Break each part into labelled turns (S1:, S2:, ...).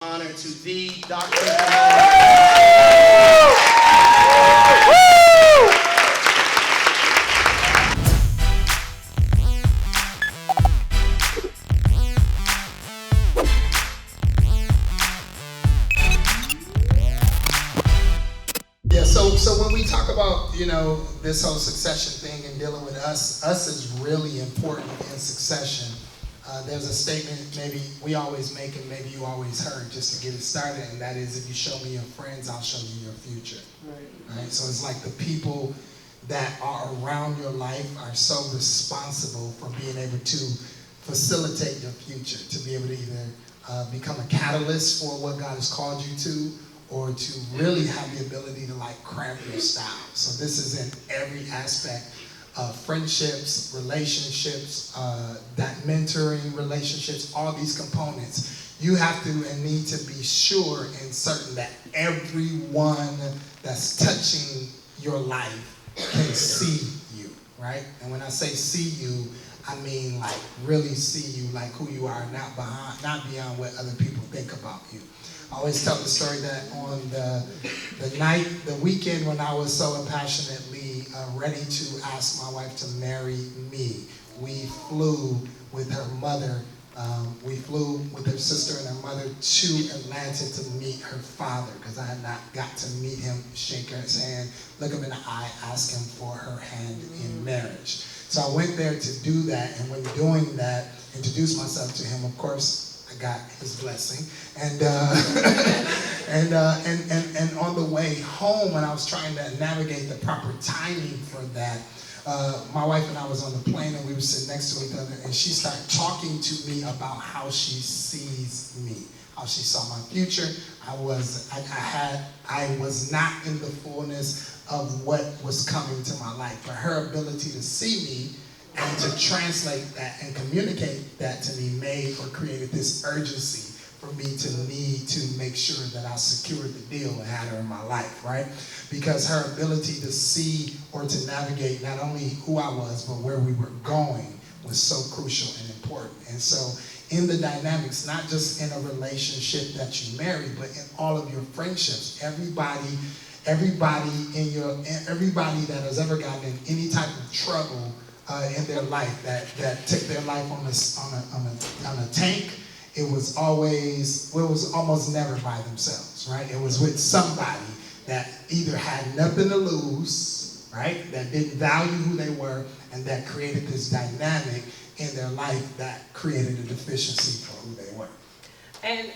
S1: Honor to the Dr. Jermone. Yeah, so when we talk about, this whole succession thing and dealing with us is really important in succession. There's a statement maybe we always make and maybe you always heard just to get it started, and that is, if you show me your friends, I'll show you your future. Right? So it's like the people that are around your life are so responsible for being able to facilitate your future, to be able to either become a catalyst for what God has called you to, or to really have the ability to cramp your style. So this is in every aspect of friendships, relationships, that mentoring relationships, all these components. You have to and need to be sure and certain that everyone that's touching your life can see you, right? And when I say see you, I mean really see you who you are, not beyond what other people think about you. I always tell the story that on the weekend when I was so passionately ready to ask my wife to marry me, we flew with her mother, we flew with her sister and her mother to Atlanta to meet her father, because I had not got to meet him, shake his hand, look him in the eye, ask him for her hand in marriage. So I went there to do that, and when doing that, introduced myself to him. Of course, I got his blessing, and and on the way home, when I was trying to navigate the proper timing for that, my wife and I was on the plane, and we were sitting next to each other, and she started talking to me about how she sees me, how she saw my future. I was not in the fullness of what was coming to my life, but her ability to see me and to translate that and communicate that to me made or created this urgency for me to need to make sure that I secured the deal and had her in my life, right? Because her ability to see or to navigate not only who I was, but where we were going was so crucial and important. And so in the dynamics, not just in a relationship that you marry, but in all of your friendships, everybody that has ever gotten in any type of trouble in their life, that took their life on a tank, it was almost never by themselves, right? It was with somebody that either had nothing to lose, right? That didn't value who they were, and that created this dynamic in their life that created a deficiency for who they were.
S2: And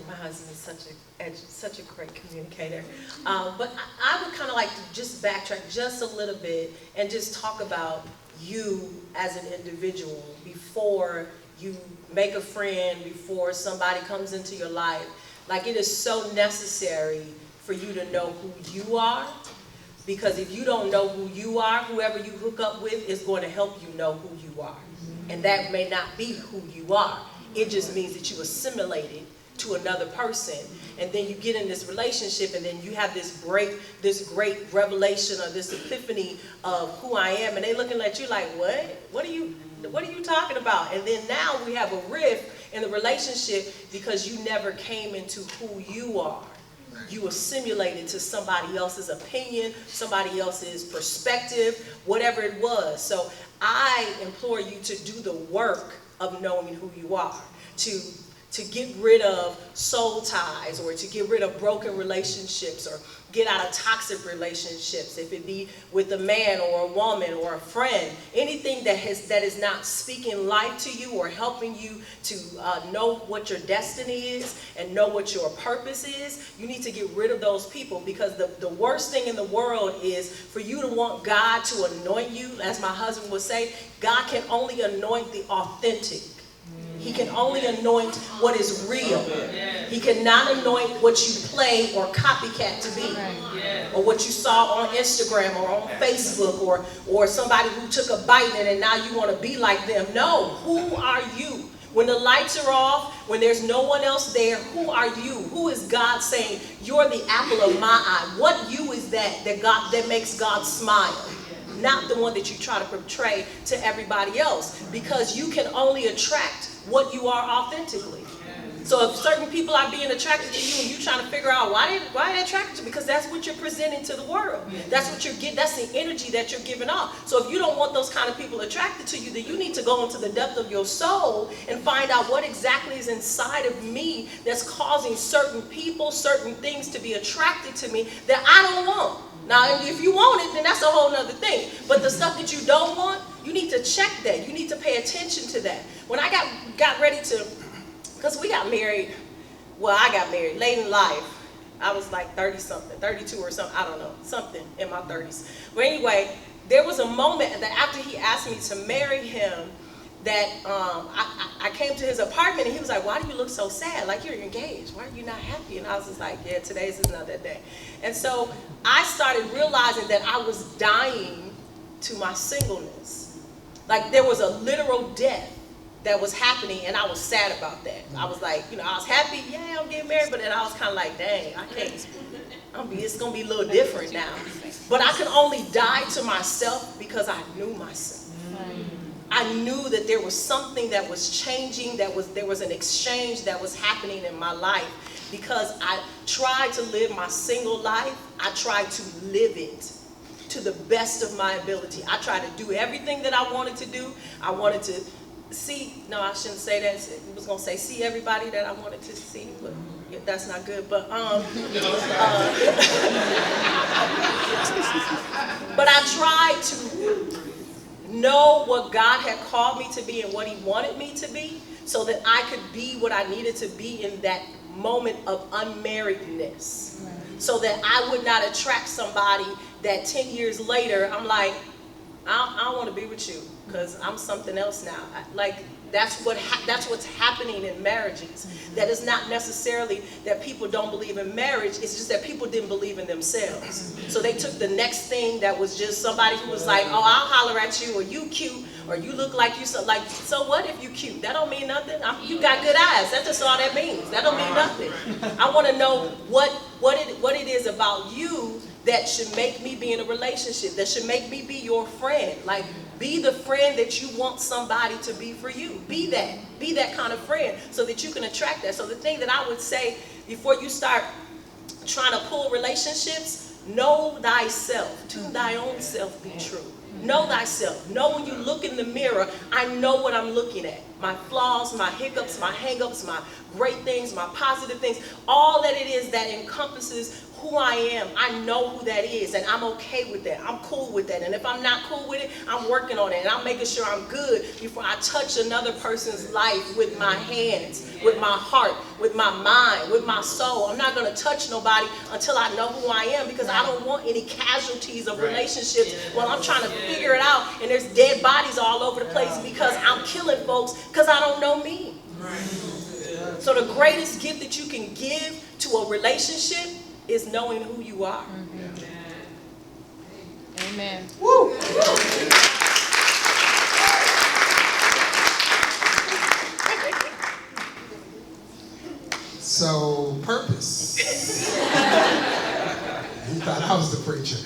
S2: my husband is such a great communicator. But I would kind of like to just backtrack just a little bit and just talk about you as an individual before you make a friend, before somebody comes into your life. It is so necessary for you to know who you are, because if you don't know who you are, whoever you hook up with is going to help you know who you are. And that may not be who you are. It just means that you assimilated to another person, and then you get in this relationship, and then you have this great revelation or this epiphany of who I am, and they looking at you like, what are you talking about? And then now we have a rift in the relationship because you never came into who you are. You assimilated to somebody else's opinion, somebody else's perspective, whatever it was. So I implore you to do the work of knowing who you are, to get rid of soul ties, or to get rid of broken relationships, or get out of toxic relationships, if it be with a man or a woman or a friend, anything that is not speaking life to you or helping you to know what your destiny is and know what your purpose is. You need to get rid of those people, because the worst thing in the world is for you to want God to anoint you. As my husband would say, God can only anoint the authentic. He can only anoint what is real. He cannot anoint what you play or copycat to be, or what you saw on Instagram or on Facebook, or somebody who took a bite and now you want to be like them. No, who are you? When the lights are off, when there's no one else there, who are you? Who is God saying, you're the apple of my eye? What you is that makes God smile? Not the one that you try to portray to everybody else, because you can only attract what you are authentically. So if certain people are being attracted to you and you're trying to figure out why they're attracted to you, because that's what you're presenting to the world. That's what you're getting, that's the energy that you're giving off. So if you don't want those kind of people attracted to you, then you need to go into the depth of your soul and find out what exactly is inside of me that's causing certain people, certain things to be attracted to me that I don't want. Now, if you want it, then that's a whole nother thing. But the stuff that you don't want, you need to check that. You need to pay attention to that. When I got ready to, because we got married, well, I got married late in life. I was like 30-something, 32 or something, I don't know, something in my 30s. But anyway, there was a moment that after he asked me to marry him, that I came to his apartment and he was like, why do you look so sad? Like, you're engaged. Why are you not happy? And I was just like, yeah, today's is not that day. And so I started realizing that I was dying to my singleness. Like, there was a literal death that was happening, and I was sad about that. I was like, you know, I was happy, yeah, I'm getting married, but then I was kind of like, dang, I can't, it's going to be a little different now. But I could only die to myself because I knew myself. I knew that there was something that was changing, there was an exchange that was happening in my life, because I tried to live my single life. I tried to live it to the best of my ability. I tried to do everything that I wanted to do. I wanted to see, no, I shouldn't say that. I was going to say see everybody that I wanted to see, but yeah, that's not good. But but I tried to know what God had called me to be and what he wanted me to be, so that I could be what I needed to be in that moment of unmarriedness. So that I would not attract somebody that 10 years later, I'm like, I don't want to be with you because I'm something else now. That's what's happening in marriages. That is not necessarily that people don't believe in marriage. It's just that people didn't believe in themselves. So they took the next thing that was just somebody who was like, oh, I'll holler at you, or you cute, or you look like you so like. So what if you cute? That don't mean nothing. You got good eyes. That's just all that means. That don't mean nothing. I want to know what it is about you that should make me be in a relationship, that should make me be your friend. Like, be the friend that you want somebody to be for you. Be that kind of friend, so that you can attract that. So the thing that I would say before you start trying to pull relationships, know thyself. To thy own self be true. Know thyself. Know when you look in the mirror, I know what I'm looking at. My flaws, my hiccups, my hang-ups, my great things, my positive things, all that it is that encompasses who I am. I know who that is, and I'm okay with that. I'm cool with that. And if I'm not cool with it, I'm working on it, and I'm making sure I'm good before I touch another person's life with my hands, with my heart, with my mind, with my soul. I'm not going to touch nobody until I know who I am, because I don't want any casualties of relationships while I'm trying to figure it out, and there's dead bodies all over the place because I'm killing folks because I don't know me. So the greatest gift that you can give to a relationship is knowing who you are.
S3: Amen.
S2: Woo!
S1: So, purpose. You thought I was the preacher.